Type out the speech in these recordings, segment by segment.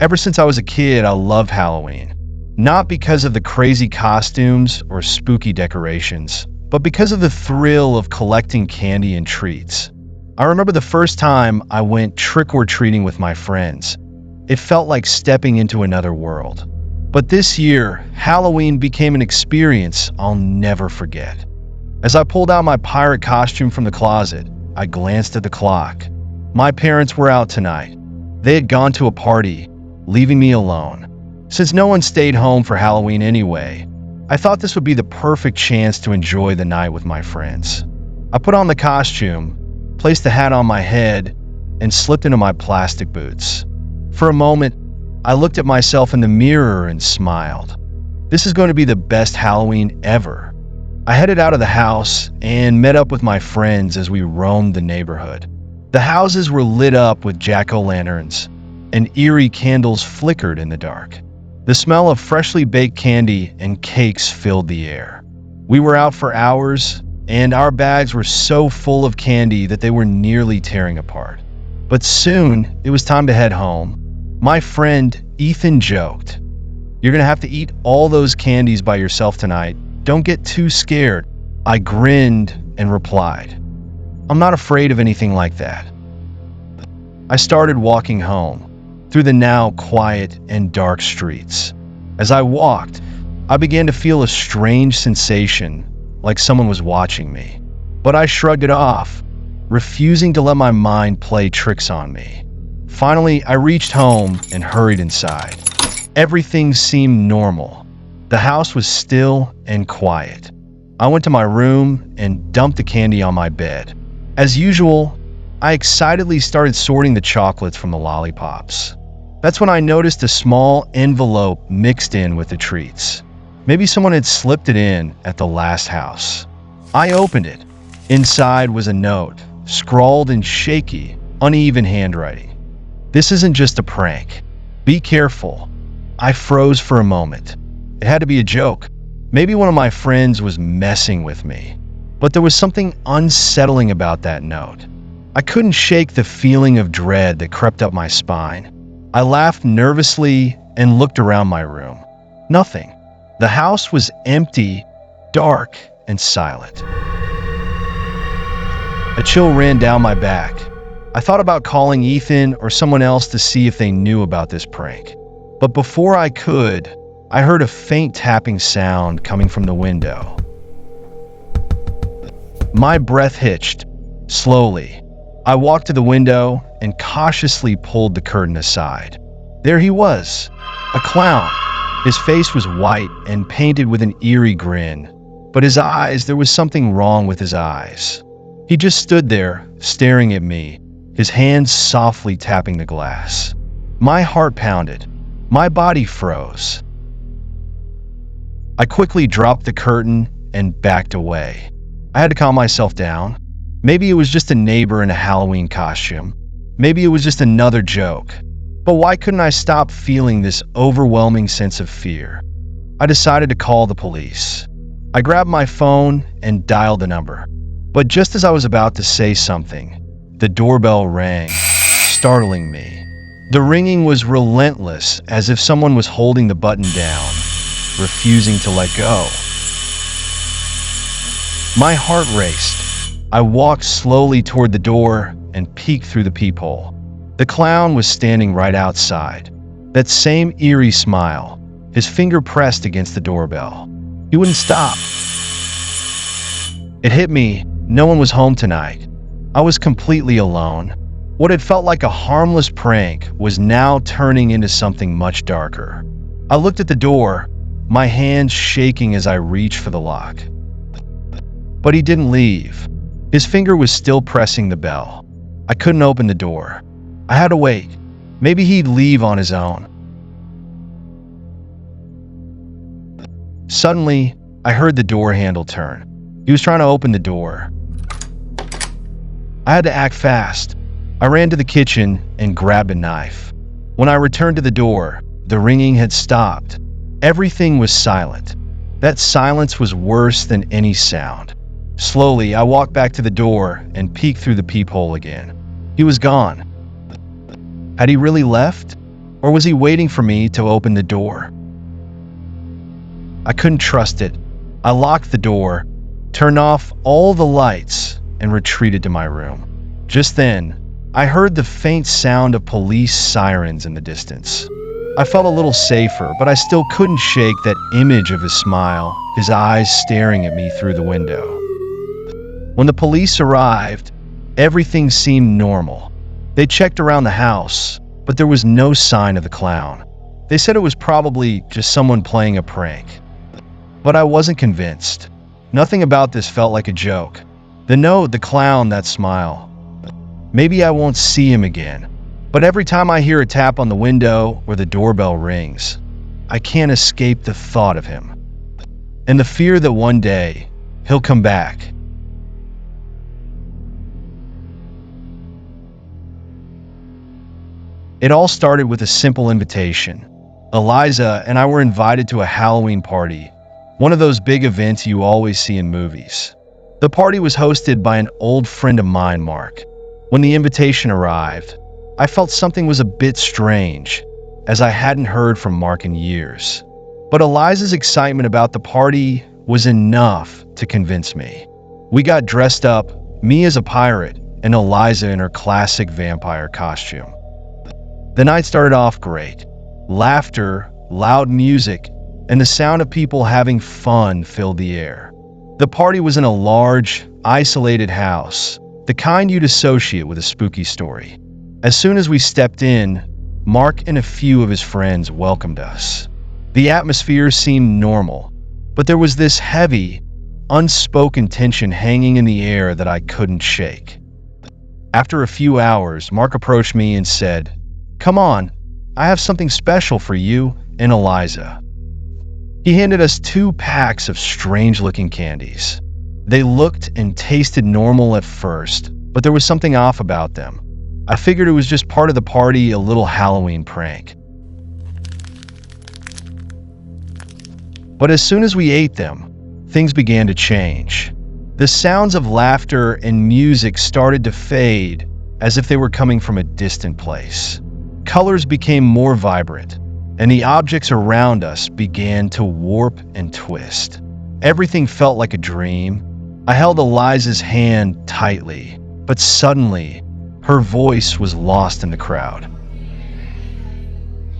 Ever since I was a kid, I loved Halloween. Not because of the crazy costumes or spooky decorations, but because of the thrill of collecting candy and treats. I remember the first time I went trick-or-treating with my friends. It felt like stepping into another world. But this year, Halloween became an experience I'll never forget. As I pulled out my pirate costume from the closet, I glanced at the clock. My parents were out tonight. They had gone to a party, leaving me alone. Since no one stayed home for Halloween anyway, I thought this would be the perfect chance to enjoy the night with my friends. I put on the costume, placed the hat on my head, and slipped into my plastic boots. For a moment, I looked at myself in the mirror and smiled. This is going to be the best Halloween ever. I headed out of the house and met up with my friends as we roamed the neighborhood. The houses were lit up with jack-o'-lanterns, and eerie candles flickered in the dark. The smell of freshly baked candy and cakes filled the air. We were out for hours, and our bags were so full of candy that they were nearly tearing apart. But soon, it was time to head home. My friend Ethan joked, "You're gonna have to eat all those candies by yourself tonight. Don't get too scared." I grinned and replied, "I'm not afraid of anything like that." I started walking home, through the now quiet and dark streets. As I walked, I began to feel a strange sensation, like someone was watching me. But I shrugged it off, refusing to let my mind play tricks on me. Finally, I reached home and hurried inside. Everything seemed normal. The house was still and quiet. I went to my room and dumped the candy on my bed. As usual, I excitedly started sorting the chocolates from the lollipops. That's when I noticed a small envelope mixed in with the treats. Maybe someone had slipped it in at the last house. I opened it. Inside was a note, scrawled in shaky, uneven handwriting. "This isn't just a prank. Be careful." I froze for a moment. It had to be a joke. Maybe one of my friends was messing with me. But there was something unsettling about that note. I couldn't shake the feeling of dread that crept up my spine. I laughed nervously and looked around my room. Nothing. The house was empty, dark, and silent. A chill ran down my back. I thought about calling Ethan or someone else to see if they knew about this prank. But before I could, I heard a faint tapping sound coming from the window. My breath hitched. Slowly, I walked to the window and cautiously pulled the curtain aside. There he was, a clown. His face was white and painted with an eerie grin, but his eyes, there was something wrong with his eyes. He just stood there, staring at me, his hands softly tapping the glass. My heart pounded. My body froze. I quickly dropped the curtain and backed away. I had to calm myself down. Maybe it was just a neighbor in a Halloween costume. Maybe it was just another joke. But why couldn't I stop feeling this overwhelming sense of fear? I decided to call the police. I grabbed my phone and dialed the number. But just as I was about to say something, the doorbell rang, startling me. The ringing was relentless, as if someone was holding the button down, refusing to let go. My heart raced. I walked slowly toward the door and peeked through the peephole. The clown was standing right outside. That same eerie smile, his finger pressed against the doorbell. He wouldn't stop. It hit me, no one was home tonight. I was completely alone. What had felt like a harmless prank was now turning into something much darker. I looked at the door, my hands shaking as I reached for the lock. But he didn't leave. His finger was still pressing the bell. I couldn't open the door. I had to wait. Maybe he'd leave on his own. Suddenly, I heard the door handle turn. He was trying to open the door. I had to act fast. I ran to the kitchen and grabbed a knife. When I returned to the door, the ringing had stopped. Everything was silent. That silence was worse than any sound. Slowly, I walked back to the door and peeked through the peephole again. He was gone. Had he really left? Or was he waiting for me to open the door? I couldn't trust it. I locked the door, turned off all the lights, and retreated to my room. Just then, I heard the faint sound of police sirens in the distance. I felt a little safer, but I still couldn't shake that image of his smile, his eyes staring at me through the window. When the police arrived, everything seemed normal. They checked around the house, but there was no sign of the clown. They said it was probably just someone playing a prank. But I wasn't convinced. Nothing about this felt like a joke. The note, the clown, that smile. Maybe I won't see him again. But every time I hear a tap on the window or the doorbell rings, I can't escape the thought of him. And the fear that one day, he'll come back. It all started with a simple invitation. Eliza and I were invited to a Halloween party, one of those big events you always see in movies. The party was hosted by an old friend of mine, Mark. When the invitation arrived, I felt something was a bit strange, as I hadn't heard from Mark in years. But Eliza's excitement about the party was enough to convince me. We got dressed up, me as a pirate, and Eliza in her classic vampire costume. The night started off great. Laughter, loud music, and the sound of people having fun filled the air. The party was in a large, isolated house, the kind you'd associate with a spooky story. As soon as we stepped in, Mark and a few of his friends welcomed us. The atmosphere seemed normal, but there was this heavy, unspoken tension hanging in the air that I couldn't shake. After a few hours, Mark approached me and said, "Come on, I have something special for you and Eliza." He handed us 2 packs of strange-looking candies. They looked and tasted normal at first, but there was something off about them. I figured it was just part of the party, a little Halloween prank. But as soon as we ate them, things began to change. The sounds of laughter and music started to fade, as if they were coming from a distant place. Colors became more vibrant, and the objects around us began to warp and twist. Everything felt like a dream. I held Eliza's hand tightly, but suddenly, her voice was lost in the crowd.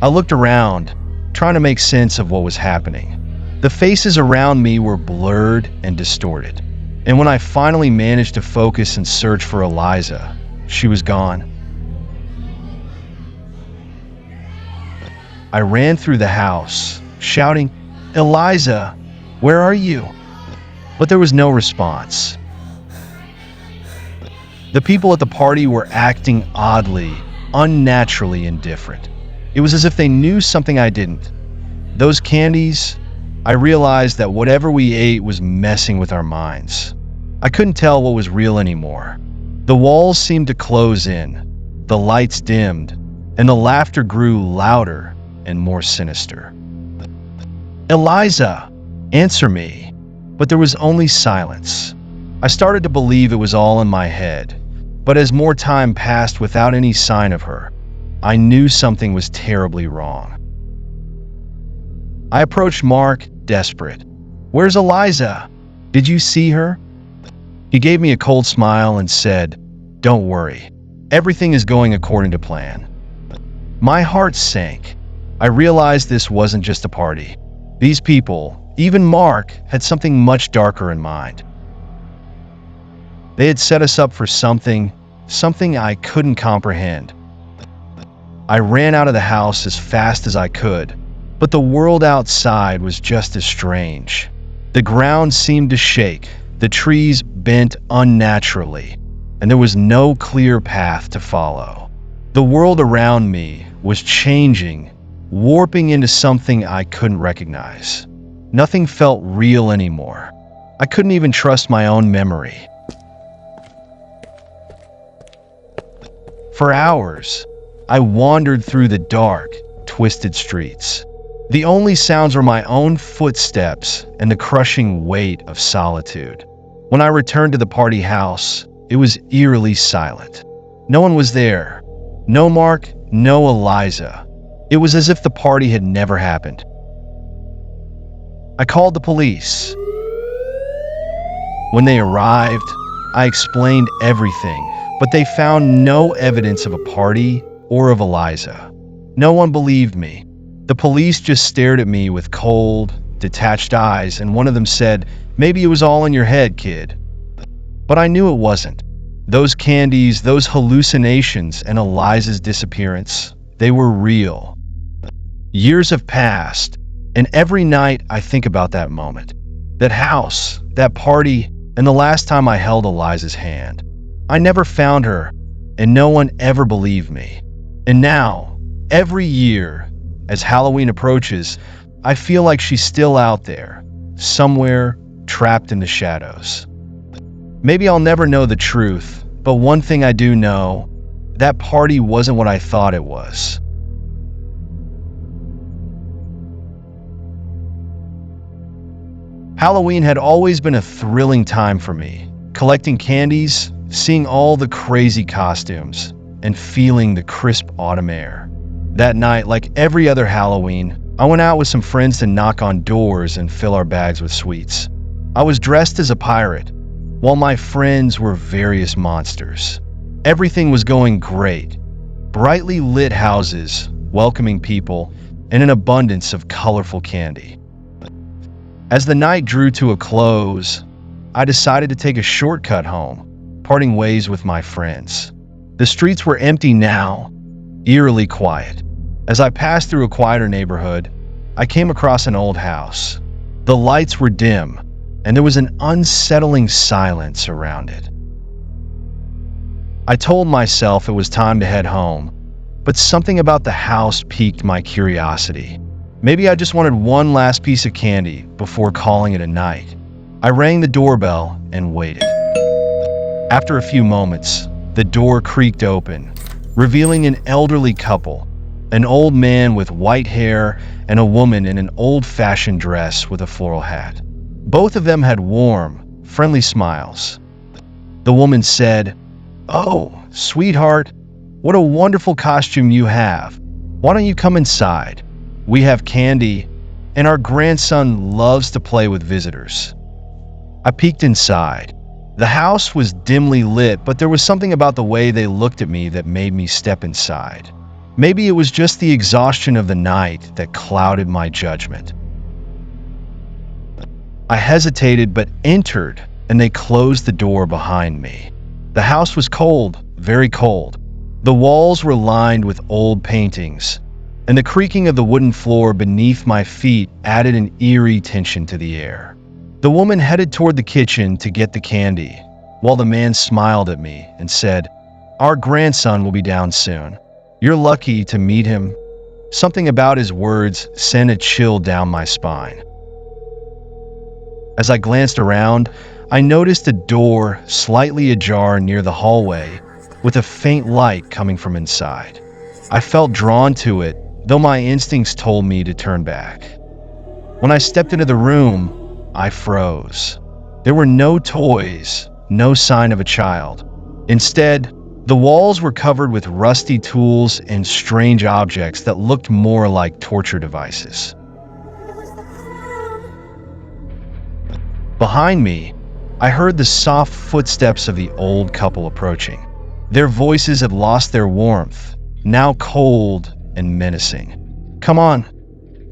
I looked around, trying to make sense of what was happening. The faces around me were blurred and distorted, and when I finally managed to focus and search for Eliza, she was gone. I ran through the house, shouting, "Eliza, where are you?" But there was no response. The people at the party were acting oddly, unnaturally indifferent. It was as if they knew something I didn't. Those candies, I realized that whatever we ate was messing with our minds. I couldn't tell what was real anymore. The walls seemed to close in, the lights dimmed, and the laughter grew louder and more sinister. "Eliza, answer me." But there was only silence. I started to believe it was all in my head, but as more time passed without any sign of her, I knew something was terribly wrong. I approached Mark, desperate. "Where's Eliza? Did you see her?" He gave me a cold smile and said, "Don't worry. Everything is going according to plan." My heart sank. I realized this wasn't just a party. These people, even Mark, had something much darker in mind. They had set us up for something I couldn't comprehend. I ran out of the house as fast as I could, but the world outside was just as strange. The ground seemed to shake, the trees bent unnaturally, and there was no clear path to follow. The world around me was changing, warping into something I couldn't recognize. Nothing felt real anymore. I couldn't even trust my own memory. For hours, I wandered through the dark, twisted streets. The only sounds were my own footsteps and the crushing weight of solitude. When I returned to the party house, it was eerily silent. No one was there. No Mark, no Eliza. It was as if the party had never happened. I called the police. When they arrived, I explained everything, but they found no evidence of a party or of Eliza. No one believed me. The police just stared at me with cold, detached eyes, and one of them said, "Maybe it was all in your head, kid." But I knew it wasn't. Those candies, those hallucinations, and Eliza's disappearance, they were real. Years have passed, and every night I think about that moment. That house, that party, and the last time I held Eliza's hand. I never found her, and no one ever believed me. And now, every year, as Halloween approaches, I feel like she's still out there, somewhere trapped in the shadows. Maybe I'll never know the truth, but one thing I do know, that party wasn't what I thought it was. Halloween had always been a thrilling time for me, collecting candies, seeing all the crazy costumes, and feeling the crisp autumn air. That night, like every other Halloween, I went out with some friends to knock on doors and fill our bags with sweets. I was dressed as a pirate, while my friends were various monsters. Everything was going great. Brightly lit houses, welcoming people, and an abundance of colorful candy. As the night drew to a close, I decided to take a shortcut home, parting ways with my friends. The streets were empty now, eerily quiet. As I passed through a quieter neighborhood, I came across an old house. The lights were dim, and there was an unsettling silence around it. I told myself it was time to head home, but something about the house piqued my curiosity. Maybe I just wanted one last piece of candy before calling it a night. I rang the doorbell and waited. After a few moments, the door creaked open, revealing an elderly couple, an old man with white hair and a woman in an old-fashioned dress with a floral hat. Both of them had warm, friendly smiles. The woman said, "Oh, sweetheart, what a wonderful costume you have. Why don't you come inside? We have candy, and our grandson loves to play with visitors." I peeked inside. The house was dimly lit, but there was something about the way they looked at me that made me step inside. Maybe it was just the exhaustion of the night that clouded my judgment. I hesitated but entered, and they closed the door behind me. The house was cold, very cold. The walls were lined with old paintings, and the creaking of the wooden floor beneath my feet added an eerie tension to the air. The woman headed toward the kitchen to get the candy, while the man smiled at me and said, "Our grandson will be down soon. You're lucky to meet him." Something about his words sent a chill down my spine. As I glanced around, I noticed a door slightly ajar near the hallway, with a faint light coming from inside. I felt drawn to it, though my instincts told me to turn back. When I stepped into the room, I froze. There were no toys, no sign of a child. Instead, the walls were covered with rusty tools and strange objects that looked more like torture devices. Behind me, I heard the soft footsteps of the old couple approaching. Their voices had lost their warmth, now cold and menacing. "Come on,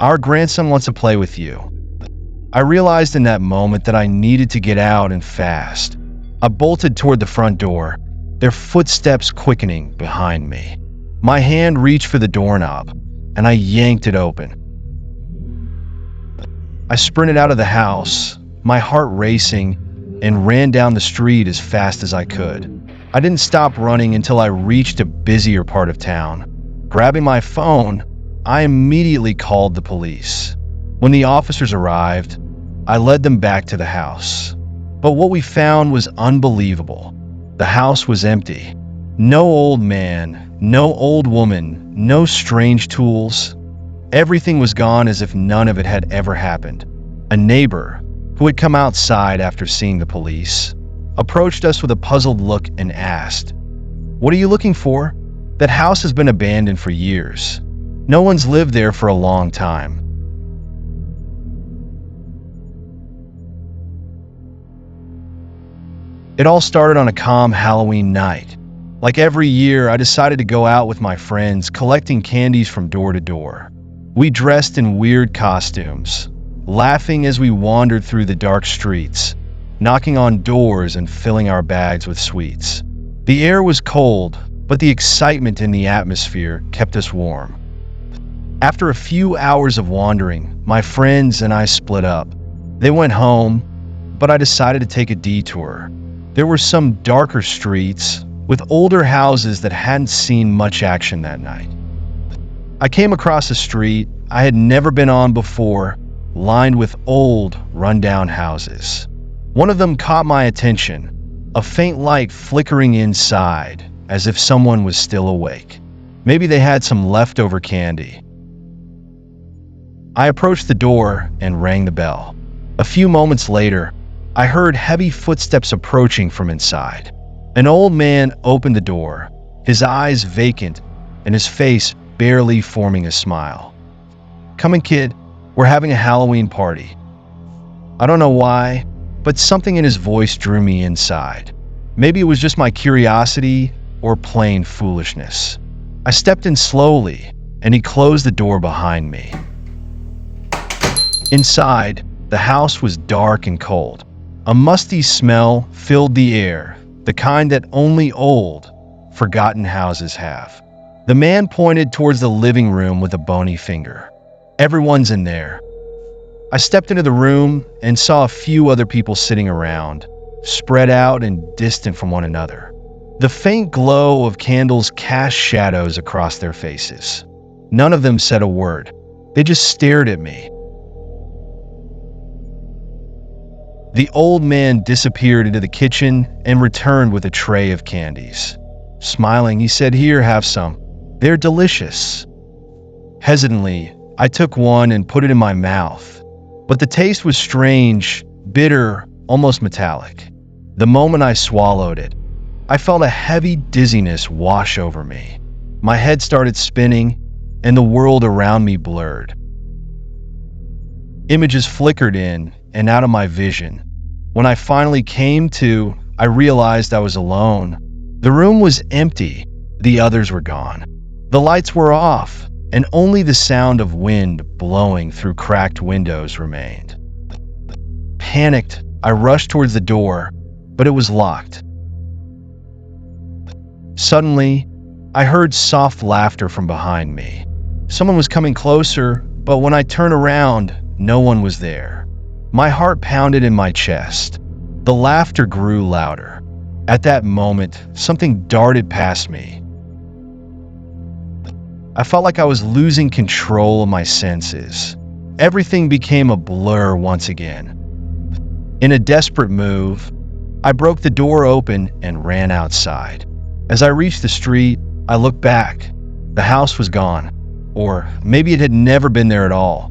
our grandson wants to play with you." I realized in that moment that I needed to get out and fast. I bolted toward the front door, their footsteps quickening behind me. My hand reached for the doorknob, and I yanked it open. I sprinted out of the house, my heart racing, and ran down the street as fast as I could. I didn't stop running until I reached a busier part of town. Grabbing my phone, I immediately called the police. When the officers arrived, I led them back to the house. But what we found was unbelievable. The house was empty. No old man, no old woman, no strange tools. Everything was gone as if none of it had ever happened. A neighbor, who had come outside after seeing the police, approached us with a puzzled look and asked, "What are you looking for? That house has been abandoned for years." No one's lived there for a long time. It all started on a calm Halloween night. Like every year, I decided to go out with my friends, collecting candies from door to door. We dressed in weird costumes, laughing as we wandered through the dark streets, knocking on doors and filling our bags with sweets. The air was cold, but the excitement in the atmosphere kept us warm. After a few hours of wandering, my friends and I split up. They went home, but I decided to take a detour. There were some darker streets with older houses that hadn't seen much action that night. I came across a street I had never been on before, lined with old, rundown houses. One of them caught my attention, a faint light flickering inside, as if someone was still awake. Maybe they had some leftover candy. I approached the door and rang the bell. A few moments later, I heard heavy footsteps approaching from inside. An old man opened the door, his eyes vacant and his face barely forming a smile. "Come in, kid. We're having a Halloween party." I don't know why, but something in his voice drew me inside. Maybe it was just my curiosity or plain foolishness. I stepped in slowly, and he closed the door behind me. Inside, the house was dark and cold. A musty smell filled the air, the kind that only old, forgotten houses have. The man pointed towards the living room with a bony finger. "Everyone's in there." I stepped into the room and saw a few other people sitting around, spread out and distant from one another. The faint glow of candles cast shadows across their faces. None of them said a word. They just stared at me. The old man disappeared into the kitchen and returned with a tray of candies. Smiling, he said, "Here, have some. They're delicious." Hesitantly, I took one and put it in my mouth. But the taste was strange, bitter, almost metallic. The moment I swallowed it, I felt a heavy dizziness wash over me. My head started spinning, and the world around me blurred. Images flickered in and out of my vision. When I finally came to, I realized I was alone. The room was empty. The others were gone. The lights were off, and only the sound of wind blowing through cracked windows remained. Panicked, I rushed towards the door, but it was locked. Suddenly, I heard soft laughter from behind me. Someone was coming closer, but when I turned around, no one was there. My heart pounded in my chest. The laughter grew louder. At that moment, something darted past me. I felt like I was losing control of my senses. Everything became a blur once again. In a desperate move, I broke the door open and ran outside. As I reached the street, I looked back. The house was gone. Or maybe it had never been there at all.